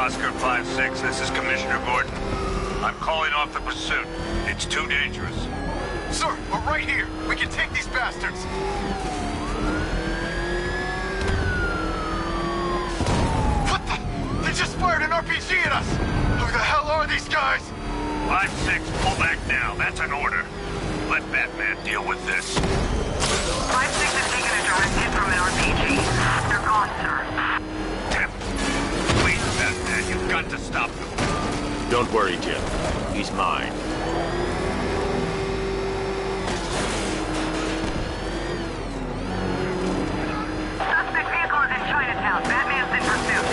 Oscar 5-6, this is Commissioner Gordon. I'm calling off the pursuit. It's too dangerous. Sir, we're right here. We can take these bastards. What the? They just fired an RPG at us. Who the hell are these guys? 5-6, pull back now. That's an order. Let Batman deal with this. 5-6 has taken a direct hit from an RPG. They're gone, sir. Tim, please, Batman, you've got to stop them. Don't worry, Jim. He's mine. Suspect vehicle is in Chinatown. Batman's in pursuit.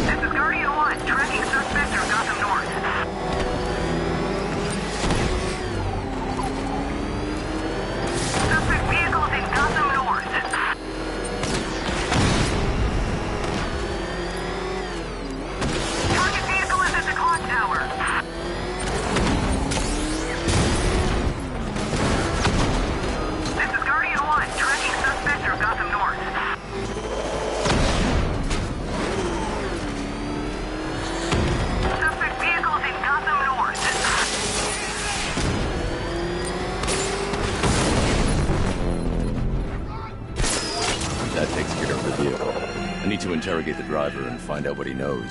This is Guardian 1, tracking suspect through Gotham North. Suspect vehicle is in Gotham North. Target vehicle is at the clock tower. This is Guardian 1, tracking suspect through Gotham North. Suspect vehicles in Gotham North. That takes care of the vehicle. I need to interrogate the driver and find out what he knows.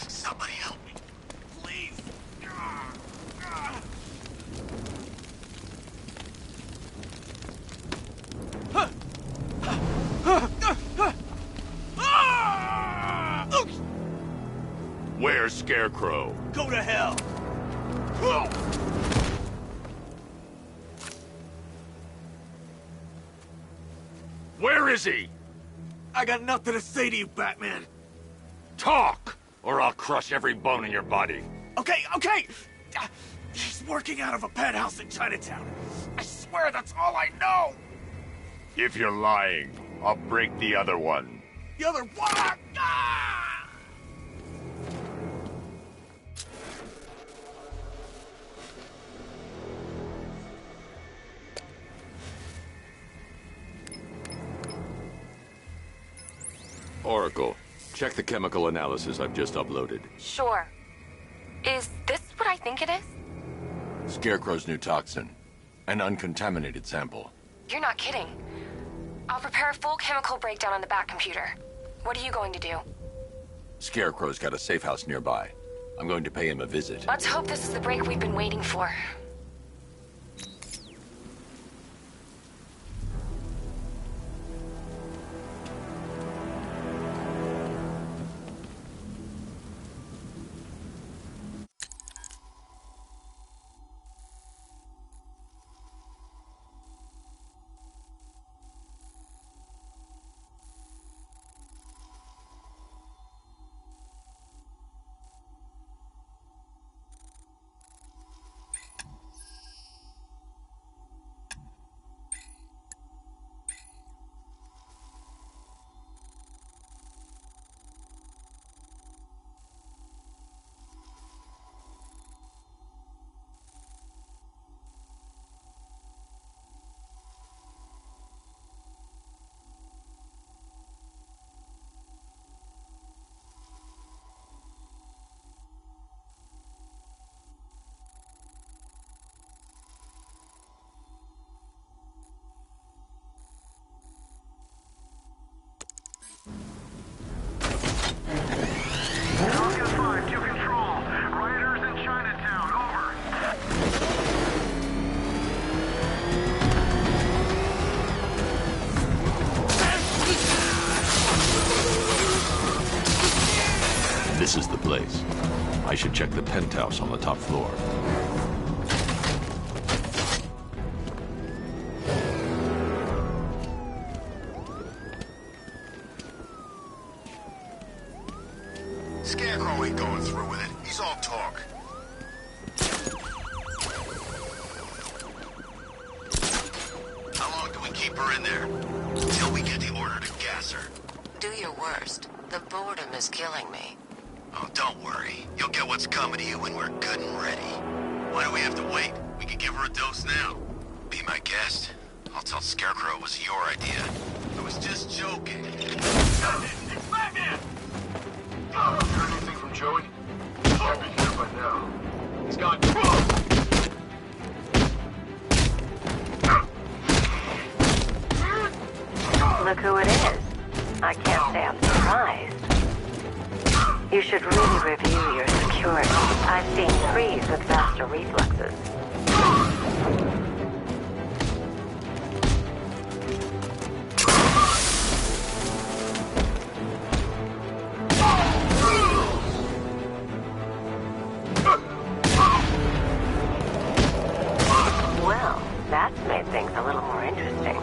Somebody help me, please. Where's Scarecrow? Go to hell. Where is he? I got nothing to say to you, Batman. Talk, or I'll crush every bone in your body. Okay. He's working out of a penthouse in Chinatown. I swear that's all I know. If you're lying, I'll break the other one. The other one. Ah! Oracle, check the chemical analysis I've just uploaded. Sure. Is this what I think it is? Scarecrow's new toxin. An uncontaminated sample. You're not kidding. I'll prepare a full chemical breakdown on the back computer. What are you going to do? Scarecrow's got a safe house nearby. I'm going to pay him a visit. Let's hope this is the break we've been waiting for. Falcon 5 to control. Rioters in Chinatown, over. This is the place. I should check the penthouse on the top floor. Scarecrow ain't going through with it. He's all talk. How long do we keep her in there? Till we get the order to gas her. Do your worst. The boredom is killing me. Oh, don't worry. You'll get what's coming to you when we're good and ready. Why do we have to wait? We can give her a dose now. Be my guest. I'll tell Scarecrow it was your idea. I was just joking. It's Batman! Heard anything from Joey? Should be here by now. He's gone. Look who it is. I can't say I'm surprised. You should really review your security. I've seen threes with faster reflexes. Well, that's made things a little more interesting.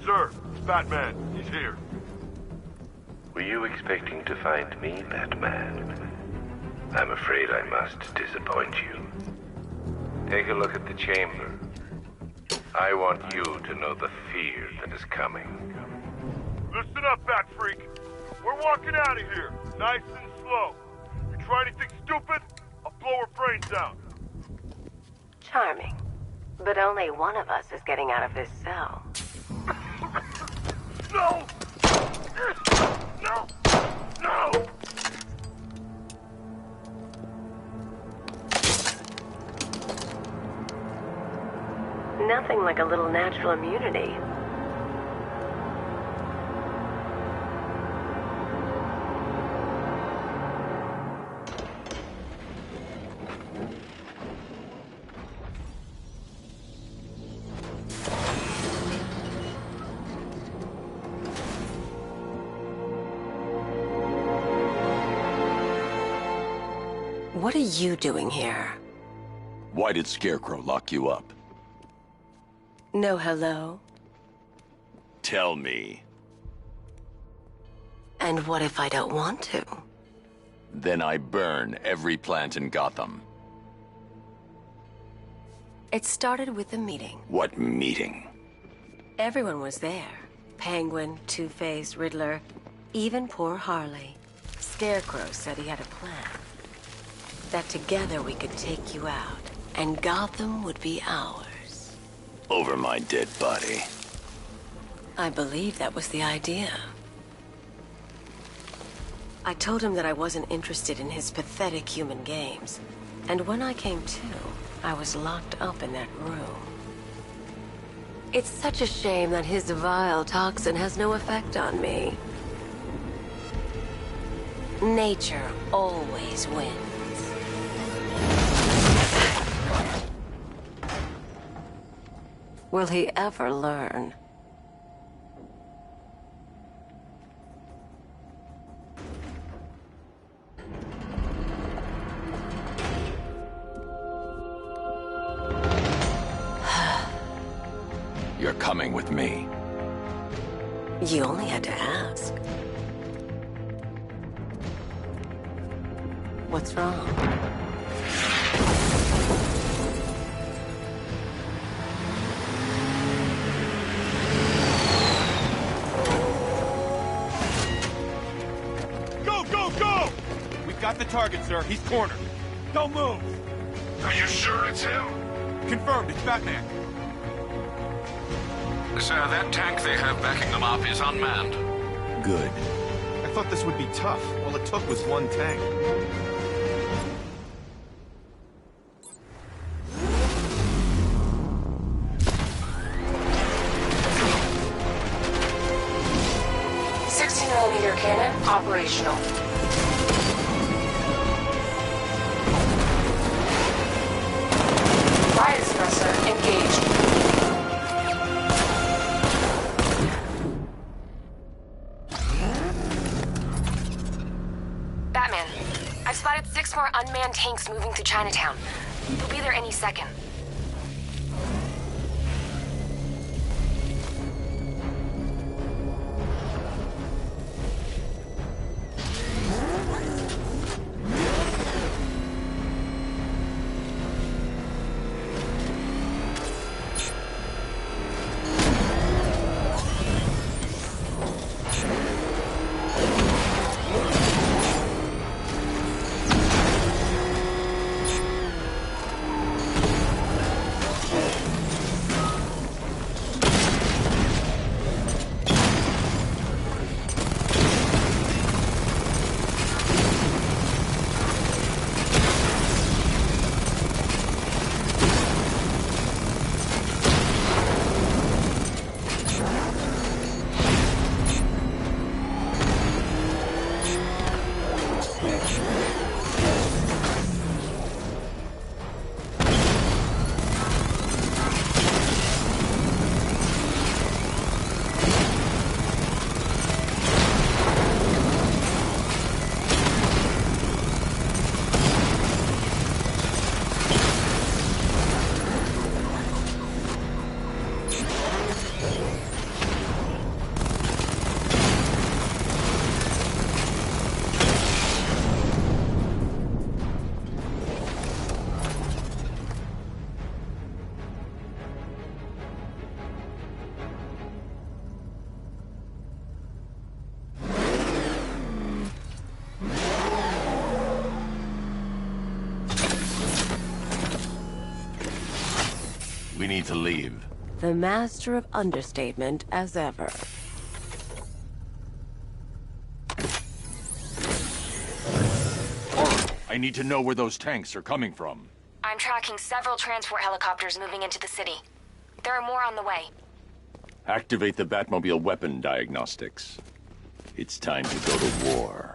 Sir, it's Batman. He's here. Were you expecting to find me, Batman? I'm afraid I must disappoint you. Take a look at the chamber. I want you to know the fear that is coming. Listen up, Bat Freak. We're walking out of here, nice and slow. You try anything stupid, I'll blow her brains out. Charming. But only one of us is getting out of this cell. No! No! No! Nothing like a little natural immunity. What are you doing here? Why did Scarecrow lock you up? No hello? Tell me. And what if I don't want to? Then I burn every plant in Gotham. It started with a meeting. What meeting? Everyone was there. Penguin, Two-Face, Riddler, even poor Harley. Scarecrow said he had a plan. That together we could take you out, and Gotham would be ours. Over my dead body. I believe that was the idea. I told him that I wasn't interested in his pathetic human games. And when I came to, I was locked up in that room. It's such a shame that his vile toxin has no effect on me. Nature always wins. Will he ever learn? You're coming with me. You only had to ask. What's wrong? Go! We've got the target, sir. He's cornered. Don't move. Are you sure it's him? Confirmed, it's Batman. Sir, that tank they have backing them up is unmanned. Good. I thought this would be tough. All it took was one tank. .60mm cannon operational. Riot suppressor engaged. more unmanned tanks moving through Chinatown. They'll be there any second. We need to leave. The master of understatement as ever. I need to know where those tanks are coming from. I'm tracking several transport helicopters moving into the city. There are more on the way. Activate the Batmobile weapon diagnostics. It's time to go to war.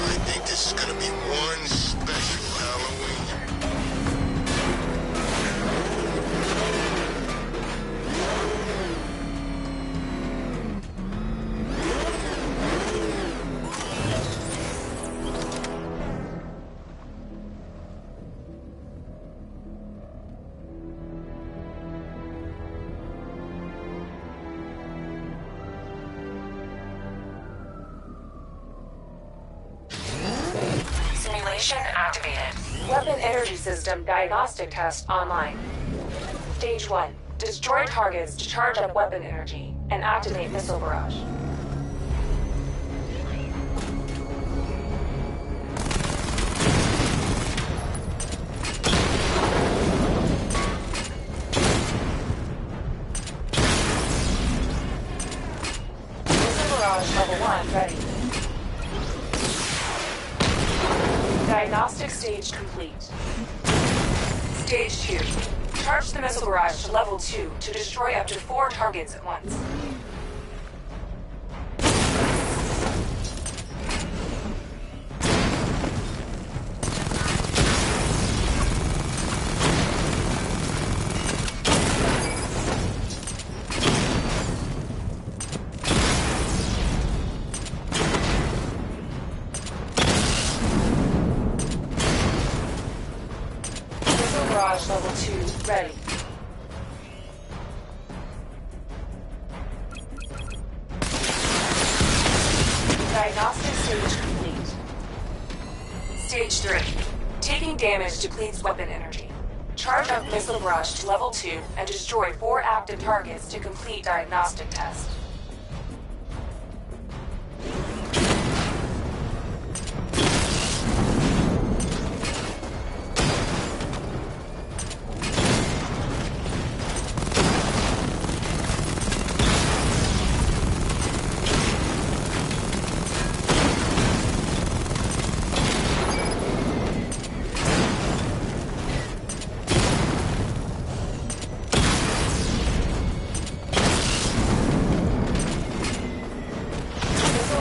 I think this is gonna be one special Halloween. Simulation activated. Weapon energy system diagnostic test online. Stage 1. Destroy targets to charge up weapon energy and activate missile barrage. Missile barrage level 1 ready. Diagnostic stage complete. Stage 2. Charge the missile barrage to level 2 to destroy up to 4 targets at once. Barrage level 2 ready. Stage 3. Taking damage depletes weapon energy. Charge up missile barrage to level 2 and destroy 4 active targets to complete diagnostic test.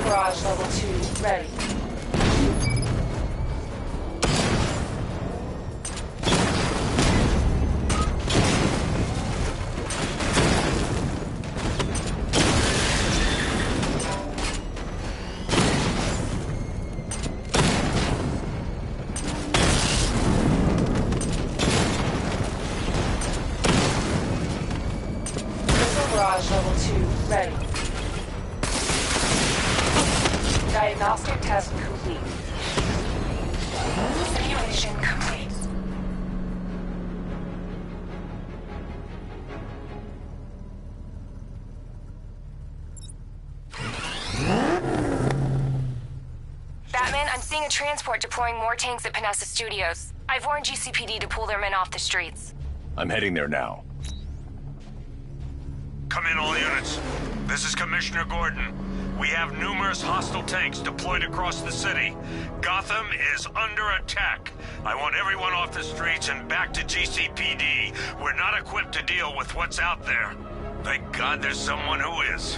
Barrage level 2 ready. Missile barrage level 2 ready. Diagnostic test complete. Simulation complete. Batman, I'm seeing a transport deploying more tanks at Panessa Studios. I've warned GCPD to pull their men off the streets. I'm heading there now. Come in, all units. This is Commissioner Gordon. We have numerous hostile tanks deployed across the city. Gotham is under attack. I want everyone off the streets and back to GCPD. We're not equipped to deal with what's out there. Thank God there's someone who is.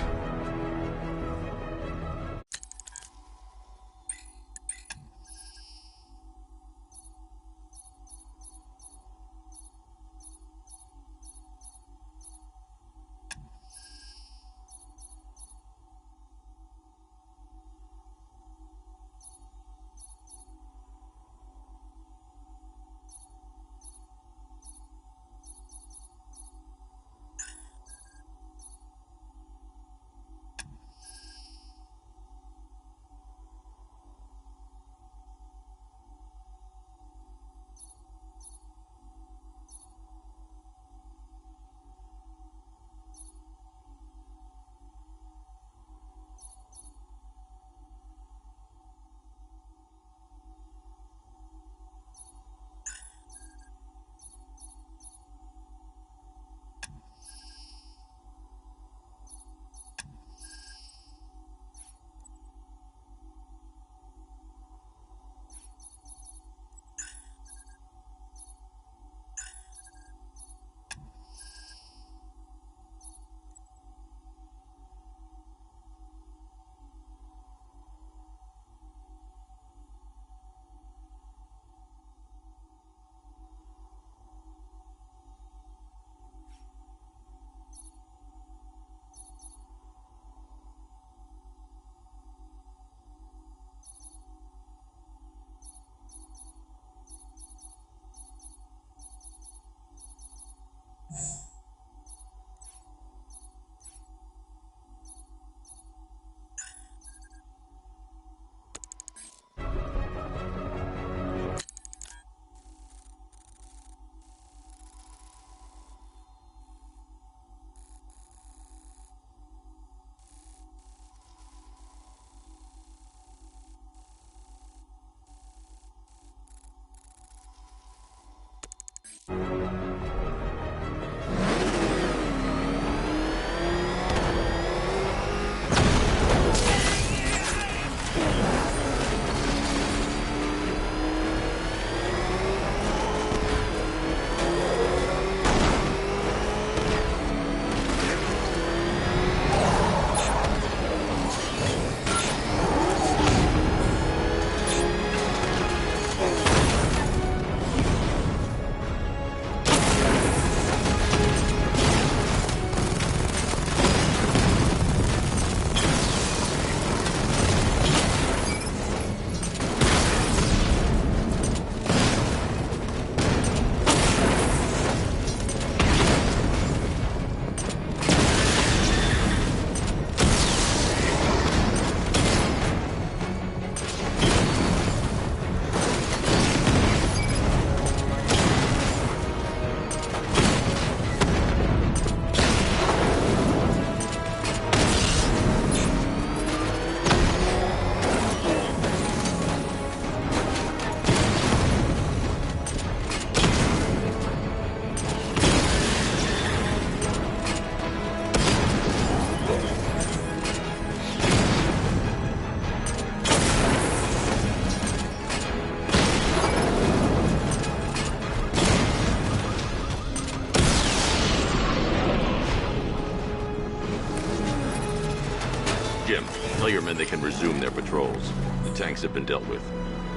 Jim, tell your men they can resume their patrols. The tanks have been dealt with.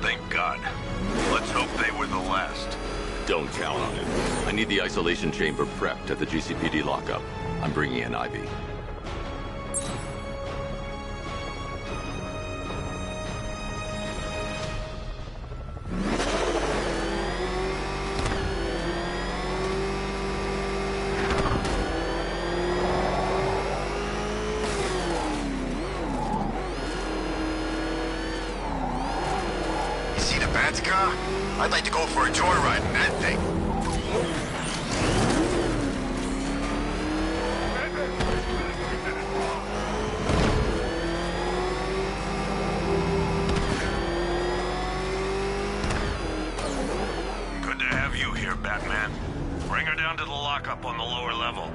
Thank God. Let's hope they were the last. Don't count on it. I need the isolation chamber prepped at the GCPD lockup. I'm bringing in Ivy. Car? I'd like to go for a joyride in that thing. Good to have you here, Batman. Bring her down to the lockup on the lower level.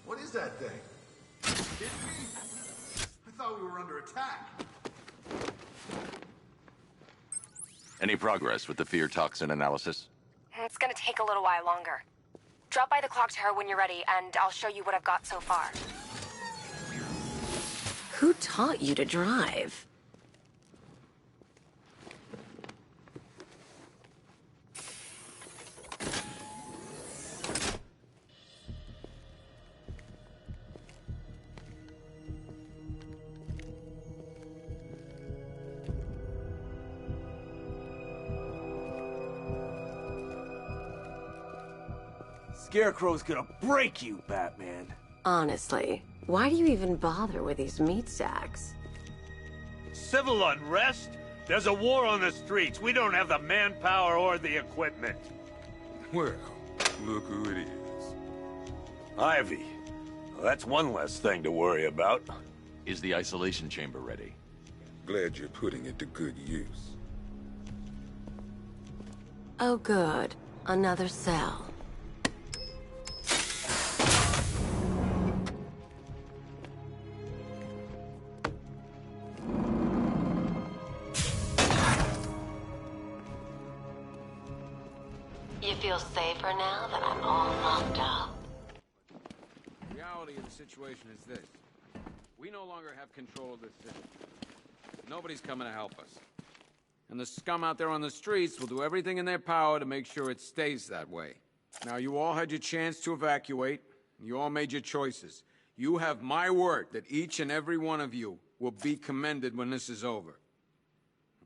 What is that thing? Hit me? I thought we were under attack. Any progress with the fear toxin analysis? It's gonna take a little while longer. Drop by the clock tower when you're ready, and I'll show you what I've got so far. Who taught you to drive? Scarecrow's gonna break you, Batman. Honestly, why do you even bother with these meat sacks? Civil unrest? There's a war on the streets. We don't have the manpower or the equipment. Well, look who it is. Ivy. Well, that's one less thing to worry about. Is the isolation chamber ready? Glad you're putting it to good use. Oh good. Another cell. You feel safer now that I'm all locked up? The reality of the situation is this. We no longer have control of this city. Nobody's coming to help us. And the scum out there on the streets will do everything in their power to make sure it stays that way. Now, you all had your chance to evacuate. You all made your choices. You have my word that each and every one of you will be commended when this is over.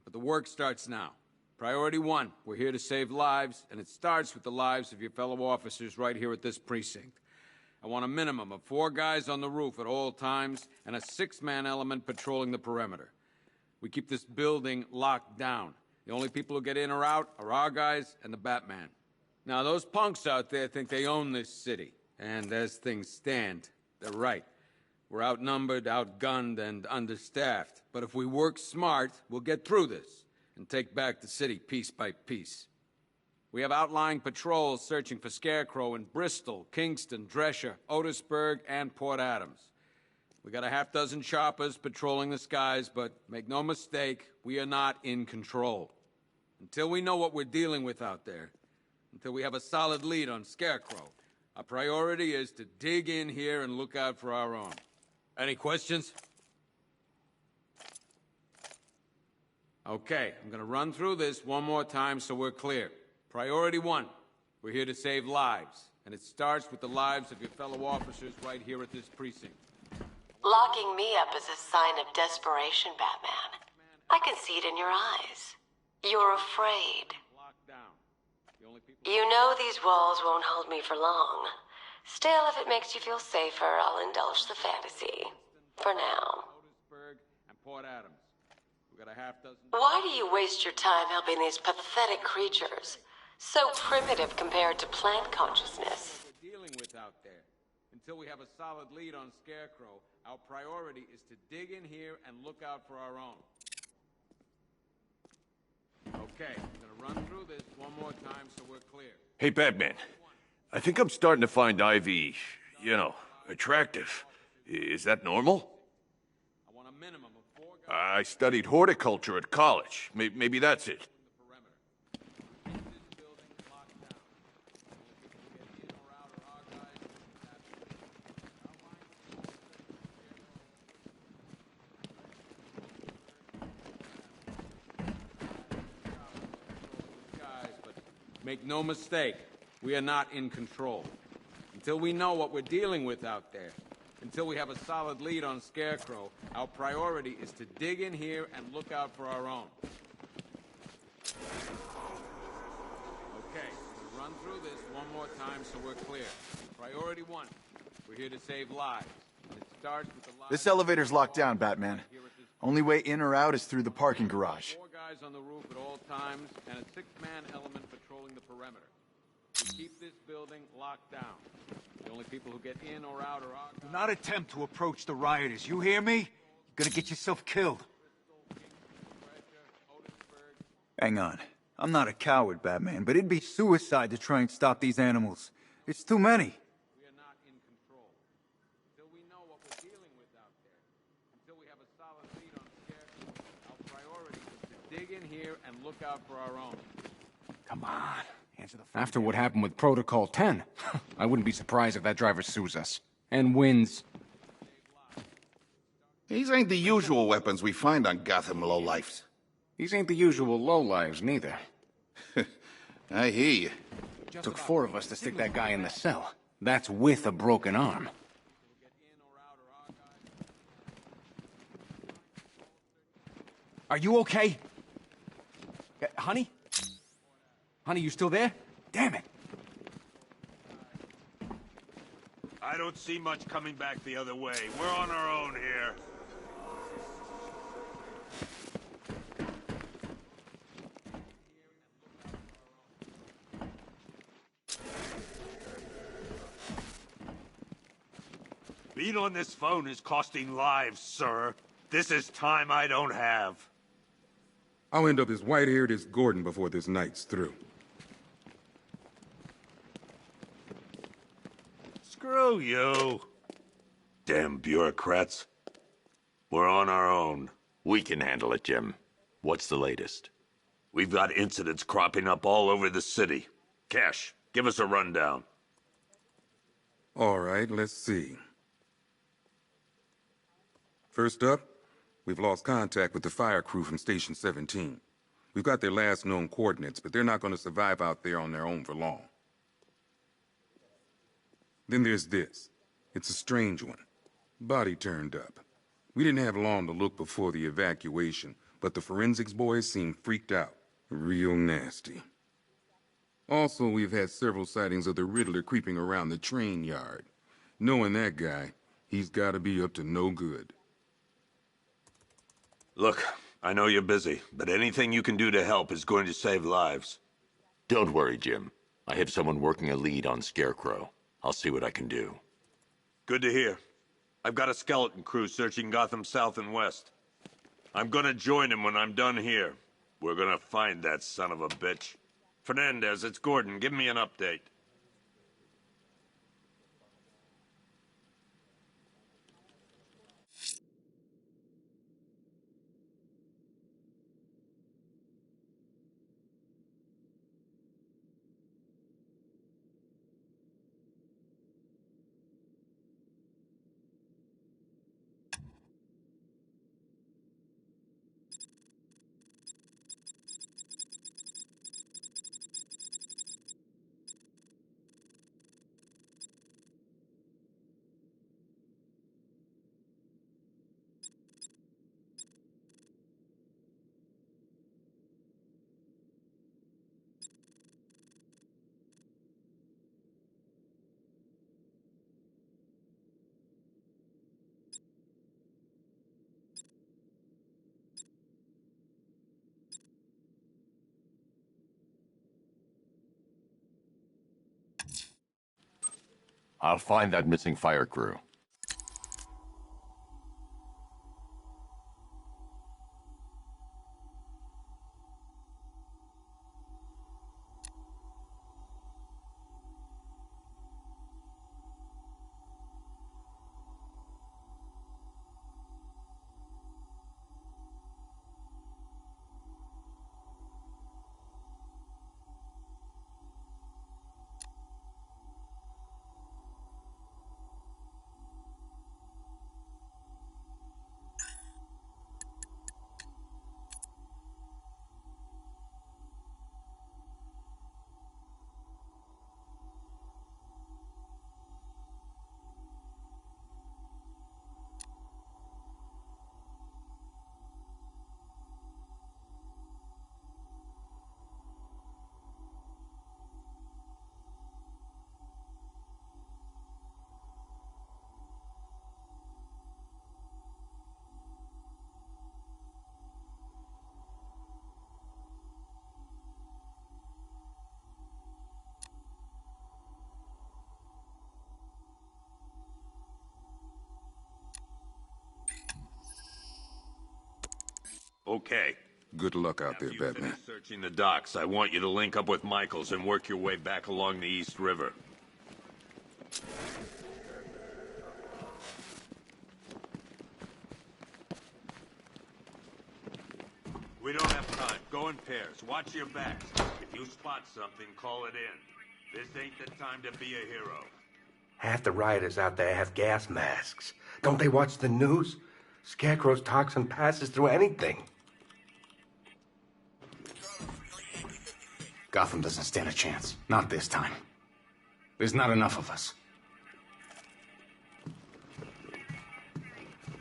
But the work starts now. Priority 1, we're here to save lives, and it starts with the lives of your fellow officers right here at this precinct. I want a minimum of 4 guys on the roof at all times, and a 6-man element patrolling the perimeter. We keep this building locked down. The only people who get in or out are our guys and the Batman. Now, those punks out there think they own this city, and as things stand, they're right. We're outnumbered, outgunned, and understaffed. But if we work smart, we'll get through this and take back the city piece by piece. We have outlying patrols searching for Scarecrow in Bristol, Kingston, Drescher, Otisburg, and Port Adams. We got a half-dozen choppers patrolling the skies, but make no mistake, we are not in control. Until we know what we're dealing with out there, until we have a solid lead on Scarecrow, our priority is to dig in here and look out for our own. Any questions? Okay, I'm gonna run through this one more time so we're clear. Priority 1, we're here to save lives, and it starts with the lives of your fellow officers right here at this precinct. Locking me up is a sign of desperation, Batman. I can see it in your eyes. You're afraid. You know these walls won't hold me for long. Still, if it makes you feel safer, I'll indulge the fantasy. For now. Why do you waste your time helping these pathetic creatures? So primitive compared to plant consciousness. We're dealing with out there. Until we have a solid lead on Scarecrow, our priority is to dig in here and look out for our own. Okay, I'm gonna Run through this one more time so we're clear. Hey, Batman. I think I'm starting to find Ivy, attractive. Is that normal? I want a minimum of 4 guys. I studied horticulture at college. Maybe that's it. Make no mistake, we are not in control. Until we know what we're dealing with out there, until we have a solid lead on Scarecrow, our priority is to dig in here and look out for our own. Okay, we'll run through this one more time so we're clear. Priority 1, we're here to save lives. And it starts with the lives. This elevator's locked down, Batman. Only way in or out is through the parking garage. 4 guys on the roof at all times, and a 6-man element patrolling the perimeter. We keep this building locked down. The only people who get in or out are our guys. Do not attempt to approach the rioters. You hear me? You're gonna get yourself killed. Hang on. I'm not a coward, Batman, but it'd be suicide to try and stop these animals. It's too many. We are not in control. Until we know what we're dealing with out there, until we have a solid lead on Scarecrow, our priority is to dig in here and look out for our own. Come on. Answer the phone. After what happened with Protocol 10, I wouldn't be surprised if that driver sues us. And wins. These ain't the usual weapons we find on Gotham lowlifes. These ain't the usual lowlives, neither. I hear you. Took 4 of us to stick that guy in the cell. That's with a broken arm. Are you okay? Honey? Honey, you still there? Damn it. I don't see much coming back the other way. We're on our own here. Being on this phone is costing lives, sir. This is time I don't have. I'll end up as white-haired as Gordon before this night's through. Screw you. Damn bureaucrats. We're on our own. We can handle it, Jim. What's the latest? We've got incidents cropping up all over the city. Cash, give us a rundown. All right, let's see. First up, we've lost contact with the fire crew from Station 17. We've got their last known coordinates, but they're not going to survive out there on their own for long. Then there's this. It's a strange one. Body turned up. We didn't have long to look before the evacuation, but the forensics boys seemed freaked out. Real nasty. Also, we've had several sightings of the Riddler creeping around the train yard. Knowing that guy, he's got to be up to no good. Look, I know you're busy, but anything you can do to help is going to save lives. Don't worry, Jim. I have someone working a lead on Scarecrow. I'll see what I can do. Good to hear. I've got a skeleton crew searching Gotham South and West. I'm gonna join him when I'm done here. We're gonna find that son of a bitch. Fernandez, it's Gordon. Give me an update. I'll find that missing fire crew. Okay. Good luck out there, After you Batman. finish searching the docks, I want you to link up with Michaels and work your way back along the East River. We don't have time. Go in pairs. Watch your backs. If you spot something, call it in. This ain't the time to be a hero. Half the rioters out there have gas masks. Don't they watch the news? Scarecrow's toxin passes through anything. Gotham doesn't stand a chance. Not this time. There's not enough of us.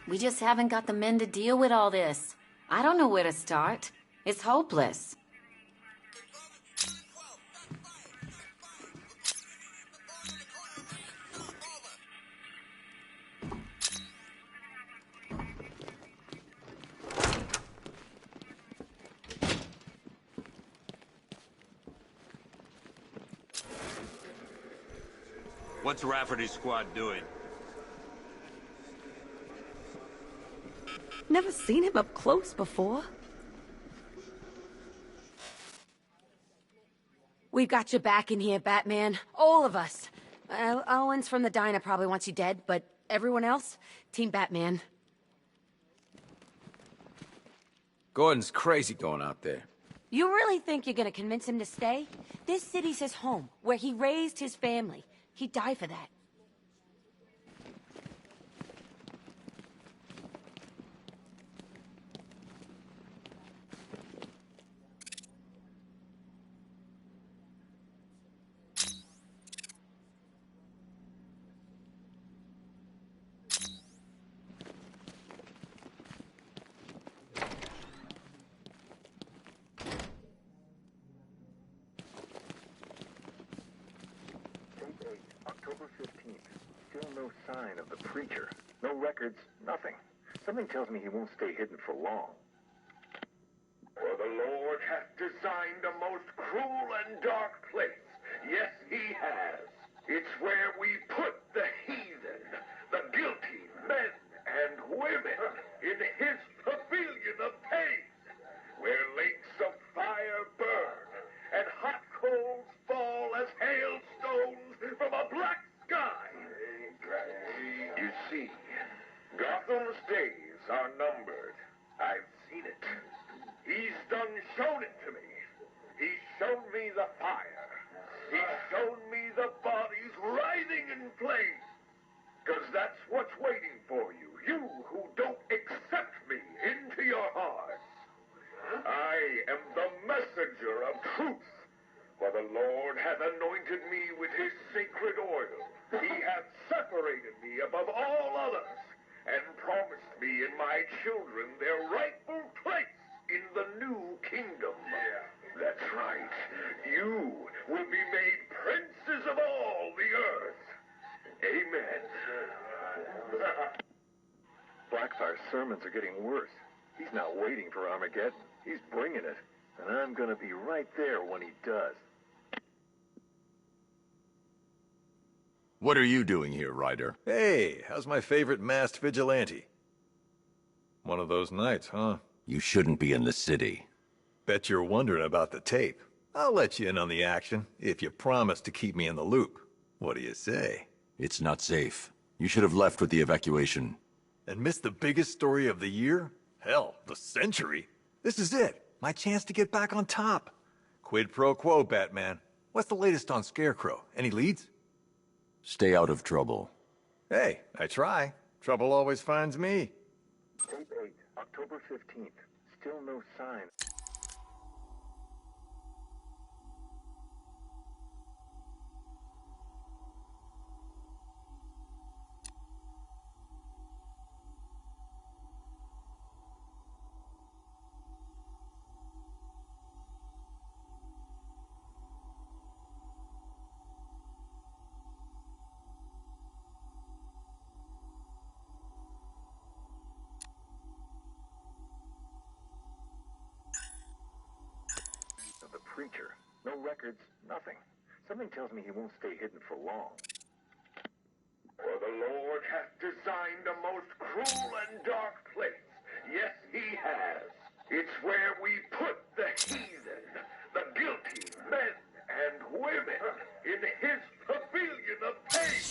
We just haven't got the men to deal with all this. I don't know where to start. It's hopeless. What's Rafferty's squad doing? Never seen him up close before. We've got your back in here, Batman. All of us. Owens from the diner probably wants you dead, but everyone else, Team Batman. Gordon's crazy going out there. You really think you're gonna convince him to stay? This city's his home, where he raised his family. He'd die for that. October 15th. Still no sign of the preacher. No records, nothing. Something tells me he won't stay hidden for long. For the Lord hath designed a most cruel and dark place. Yes, he has. It's where we put the heathen, the guilty men and women in his pavilion of pain, where lakes of fire burn and hot coals fall as hailstones from a black sky. You see, Gotham's days are numbered. I've seen it. He's shown it to me. He's shown me the fire. He's shown me the bodies writhing in flames. 'Cause that's what's waiting for you. You who don't accept me into your hearts. I am the messenger of truth. For the Lord hath anointed me with his sacred oil. He hath separated me above all others, and promised me and my children their rightful place in the new kingdom. That's right. You will be made princes of all the earth. Amen. Blackfire's sermons are getting worse. He's not waiting for Armageddon. He's bringing it. And I'm gonna be right there when he does. What are you doing here, Ryder? Hey, how's my favorite masked vigilante? One of those nights, huh? You shouldn't be in the city. Bet you're wondering about the tape. I'll let you in on the action, if you promise to keep me in the loop. What do you say? It's not safe. You should have left with the evacuation. And missed the biggest story of the year? Hell, the century. This is it. My chance to get back on top. Quid pro quo, Batman. What's the latest on Scarecrow? Any leads? Stay out of trouble. Hey, I try. Trouble always finds me. Tape 8, October 15th. Still no sign. The preacher. No records, nothing. Something tells me he won't stay hidden for long. For the Lord hath designed a most cruel and dark place. Yes, he has. It's where we put the heathen, the guilty men and women, in his pavilion of pain,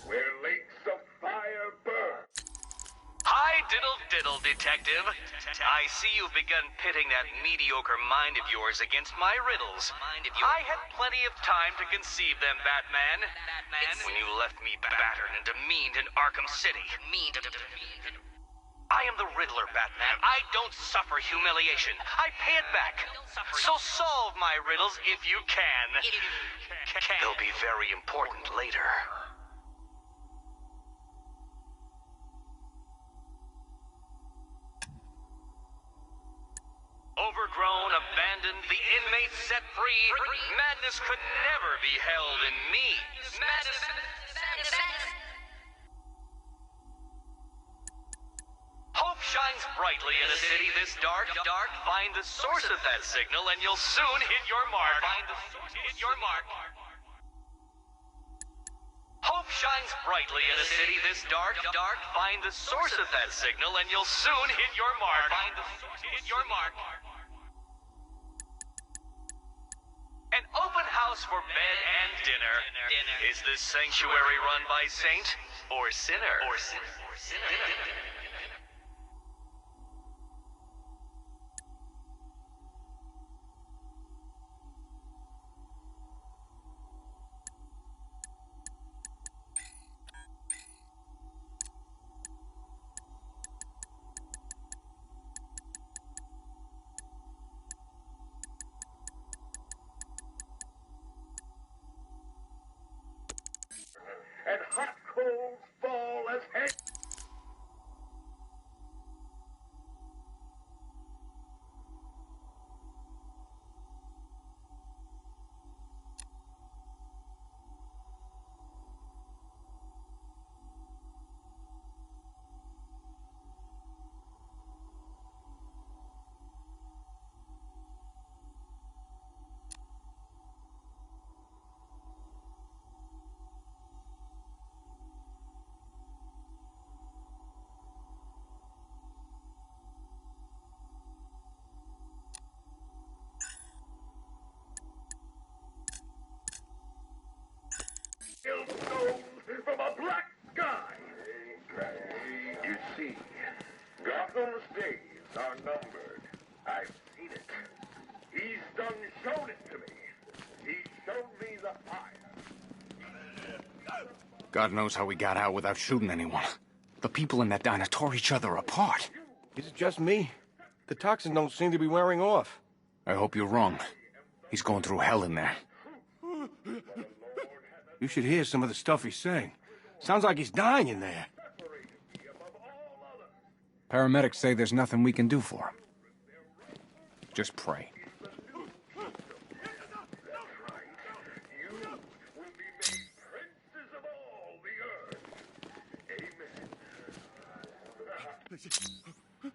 where lakes of fire burn. Hi, diddle, detective. I see you've begun pitting that mediocre mind of yours against my riddles. I had plenty of time to conceive them, Batman. It's when you left me battered and demeaned in Arkham City. I am the Riddler, Batman. I don't suffer humiliation. I pay it back. So solve my riddles if you can. They'll be very important later. Overgrown, abandoned, the inmates set free. Madness could never be held in me. Madness. Hope shines brightly in a city this dark. Find the source of that signal and you'll soon hit your mark. Hope shines brightly in a city this dark. Find the source of that signal and you'll soon hit your mark. An open house for bed and dinner. Is this sanctuary run by saint or sinner? And hot coals fall as head. From a black sky. You see, Gotham's days are numbered. I've seen it. He's done shown it to me. He showed me the fire. God knows how we got out without shooting anyone. The people in that diner tore each other apart. Is it just me? The toxins don't seem to be wearing off. I hope you're wrong. He's going through hell in there. You should hear some of the stuff he's saying. Sounds like he's dying in there. Paramedics say there's nothing we can do for him. Just pray.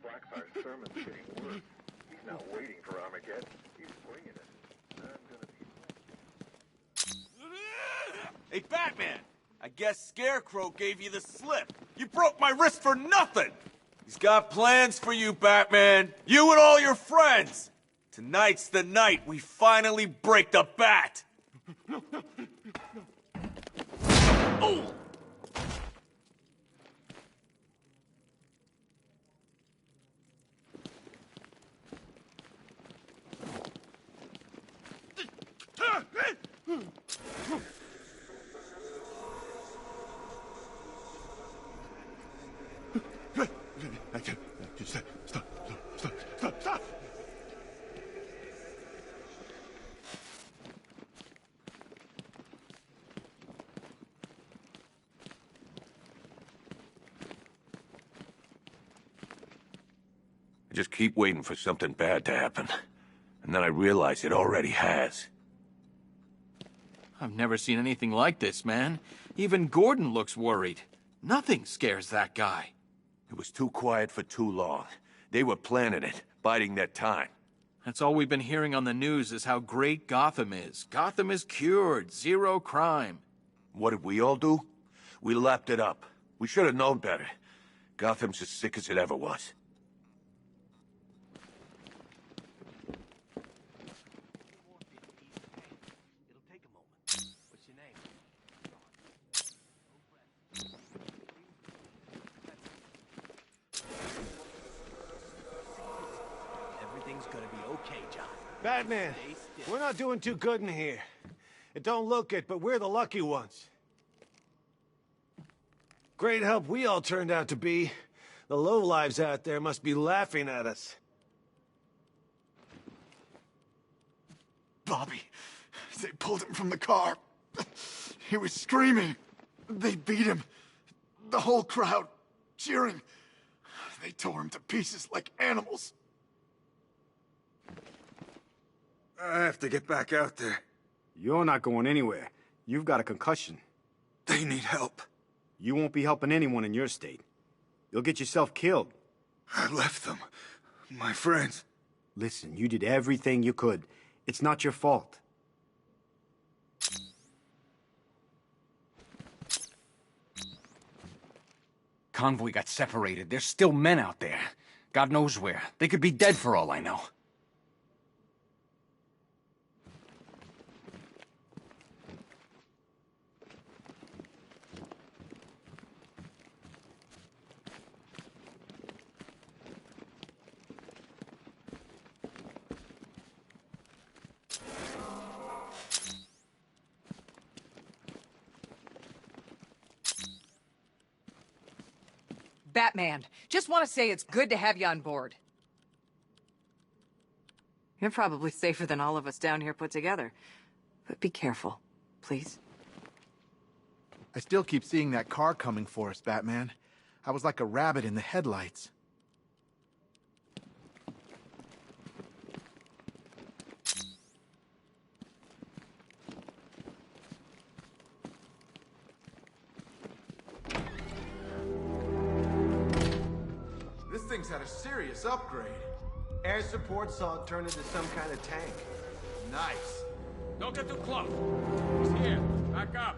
Blackfire's sermon's getting worse. He's now waiting for Armageddon. He's bringing it. Hey, Batman! I guess Scarecrow gave you the slip. You broke my wrist for nothing! He's got plans for you, Batman. You and all your friends. Tonight's the night we finally break the bat. Oh! Stop! I just keep waiting for something bad to happen. And then I realize it already has. I've never seen anything like this, man. Even Gordon looks worried. Nothing scares that guy. It was too quiet for too long. They were planning it, biding their time. That's all we've been hearing on the news is how great Gotham is. Gotham is cured, zero crime. What did we all do? We lapped it up. We should have known better. Gotham's as sick as it ever was. Everything's gonna be okay, John. Batman, we're not doing too good in here. It don't look it, but we're the lucky ones. Great help we all turned out to be. The lowlives out there must be laughing at us. Bobby, they pulled him from the car. He was screaming. They beat him. The whole crowd cheering. They tore him to pieces like animals. I have to get back out there. You're not going anywhere. You've got a concussion. They need help. You won't be helping anyone in your state. You'll get yourself killed. I left them. My friends. Listen, you did everything you could. It's not your fault. Convoy got separated. There's still men out there. God knows where. They could be dead for all I know. Batman, just want to say it's good to have you on board. You're probably safer than all of us down here put together. But be careful, please. I still keep seeing that car coming for us, Batman. I was like a rabbit in the headlights. This thing's had a serious upgrade. Air support saw it turn into some kind of tank. Nice. Don't get too close. He's here. Back up.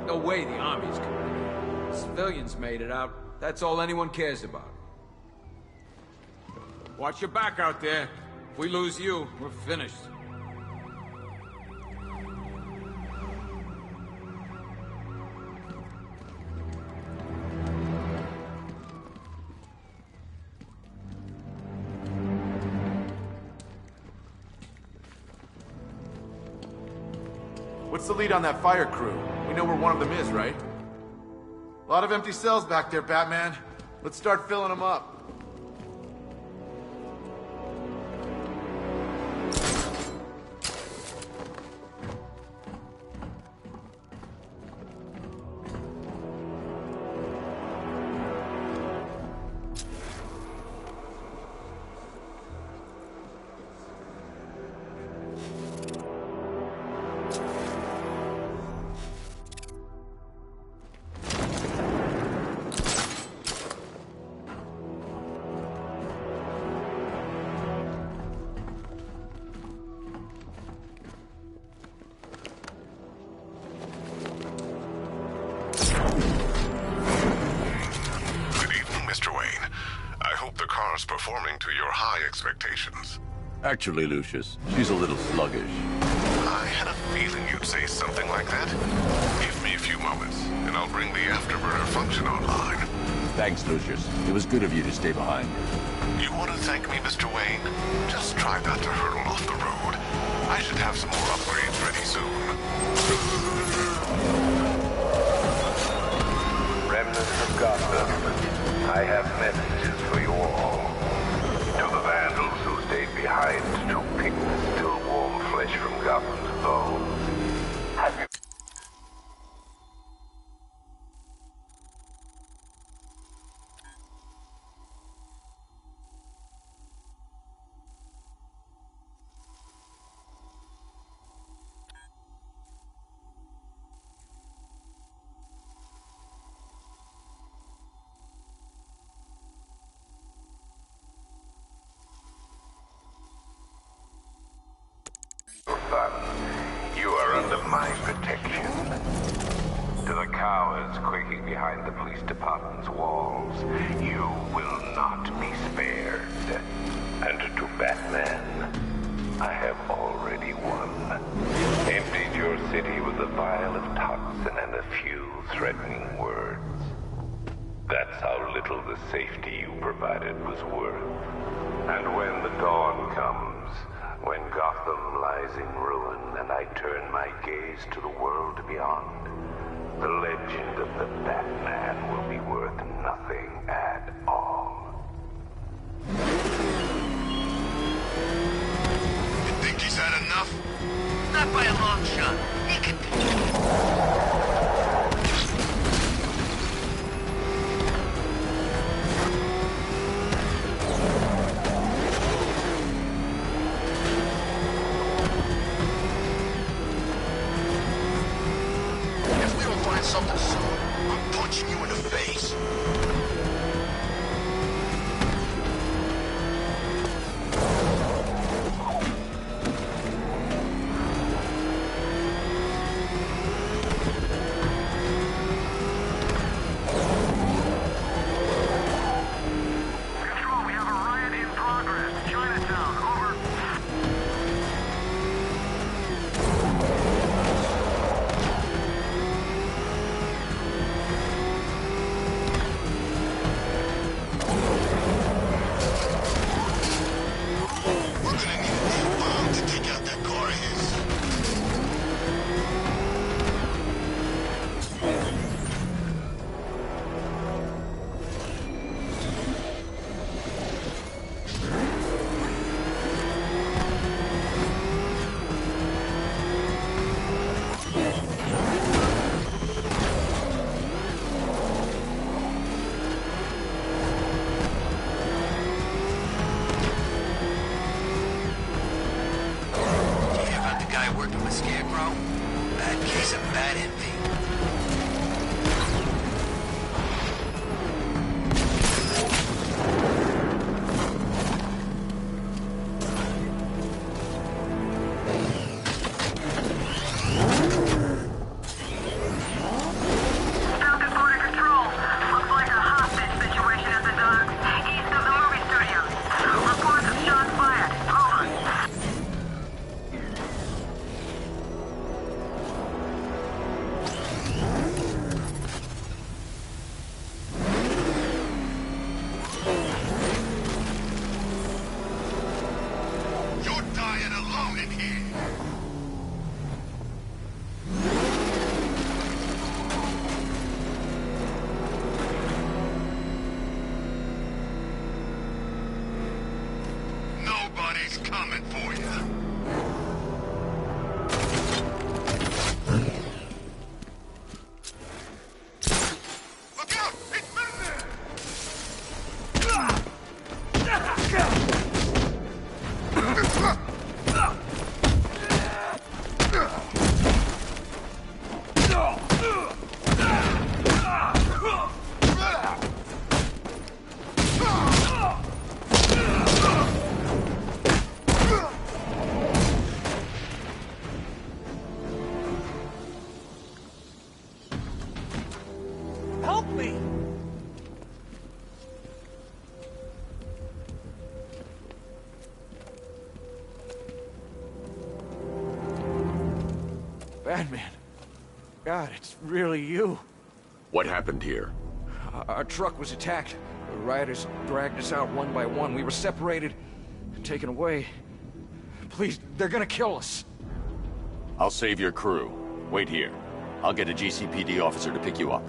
No way the army's coming here. Civilians made it out. That's all anyone cares about. Watch your back out there. If we lose you, we're finished. What's the lead on that fire crew? We know where one of them is, right? A lot of empty cells back there, Batman. Let's start filling them up. Performing to your high expectations. Actually, Lucius, she's a little sluggish. I had a feeling you'd say something like that. Give me a few moments, and I'll bring the afterburner function online. Thanks, Lucius. It was good of you to stay behind. You want to thank me, Mr. Wayne? Just try not to hurtle off the road. I should have some more upgrades ready soon. Remnants of Gotham, I have messages for you all. To the vandals who stayed behind to pick the still warm flesh from Gotham's bones. Have you... behind the police department's walls, you will not be spared. And to Batman, I have already won. Emptied your city with a vial of toxin and a few threatening words. That's how little the safety you provided was worth. And when the dawn comes, when Gotham lies in ruin and I turn my gaze to the world beyond, the legend of the Batman will be worth nothing at all. You think he's had enough? Not by a long shot. He can... Something soon. I'm punching you in the face. Control, we have a riot in progress. Chinatown, over. Working with Scarecrow? Bad case of bad envy. Falcon Border Control. Looks like a hostage situation at the docks, east of the movie studios. Reports of shots fired. Over. You're dying alone in here. Nobody's coming for you. Look out! It's Batman! Help me! Batman. God, it's really you. What happened here? Our truck was attacked. The rioters dragged us out one by one. We were separated, taken away. Please, they're gonna kill us. I'll save your crew. Wait here. I'll get a GCPD officer to pick you up.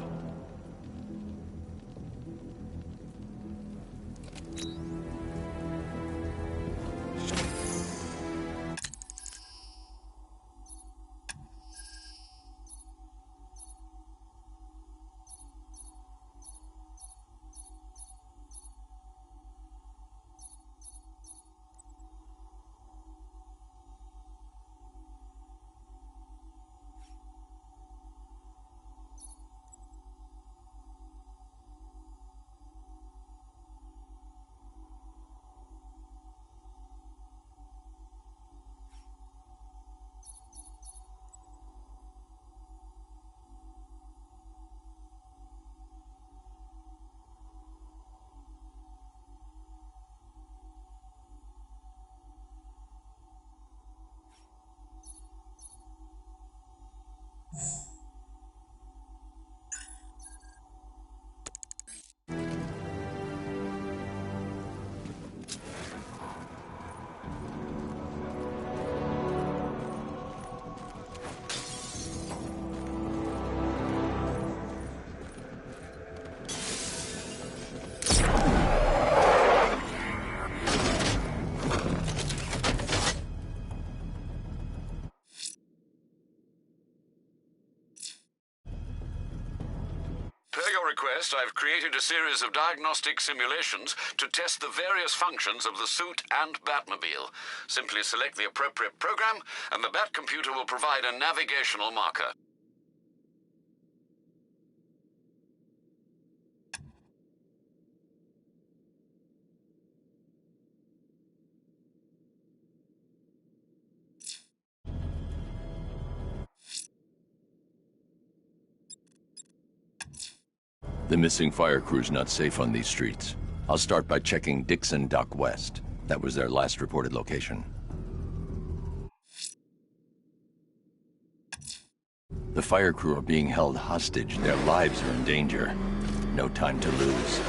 request, I've created a series of diagnostic simulations to test the various functions of the suit and Batmobile. Simply select the appropriate program, and the Bat computer will provide a navigational marker. The missing fire crew's not safe on these streets. I'll start by checking Dixon Dock West. That was their last reported location. The fire crew are being held hostage. Their lives are in danger. No time to lose.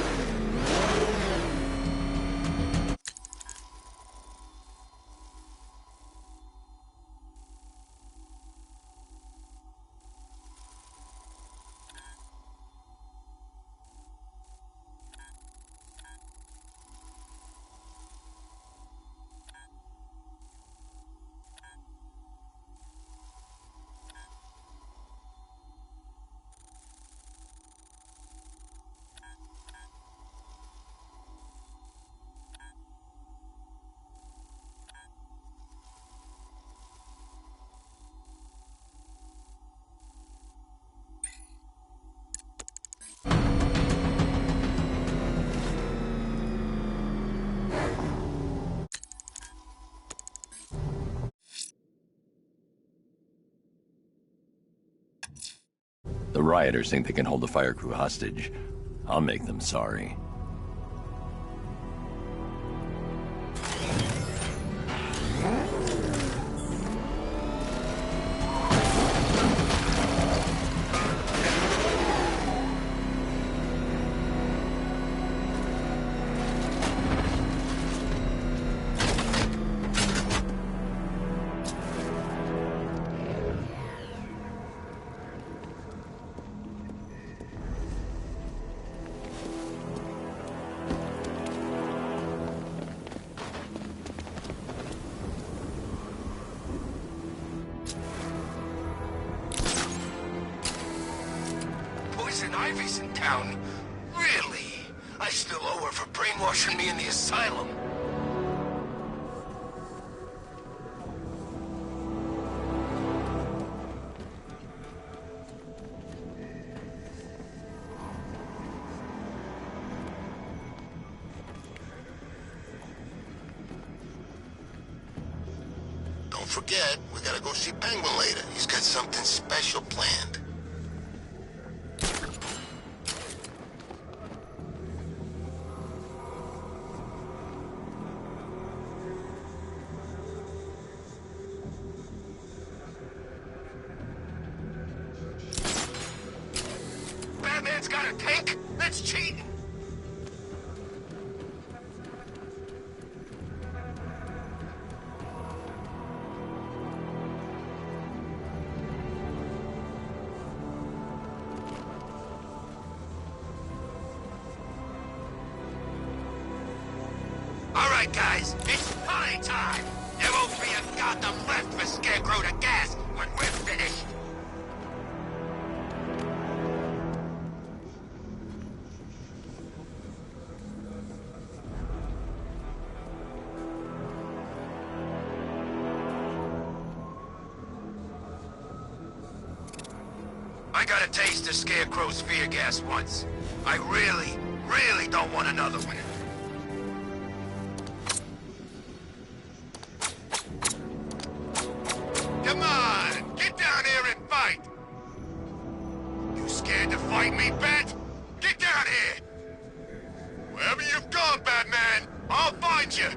The rioters think they can hold the fire crew hostage. I'll make them sorry. Poison Ivy's in town. Really? I still owe her for brainwashing me in the asylum. Don't forget, we gotta go see Penguin later. He's got something special planned. Batman's got a tank? That's cheating! All right, guys, it's party time! There won't be a Gotham left for Scarecrow to gas when we're finished! I got a taste of Scarecrow's fear gas once. I really don't want another one. Come on! Get down here and fight! You scared to fight me, Bat? Get down here! Wherever you've gone, Batman, I'll find you!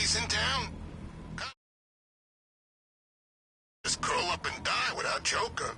police in town? Just curl up and die without Joker.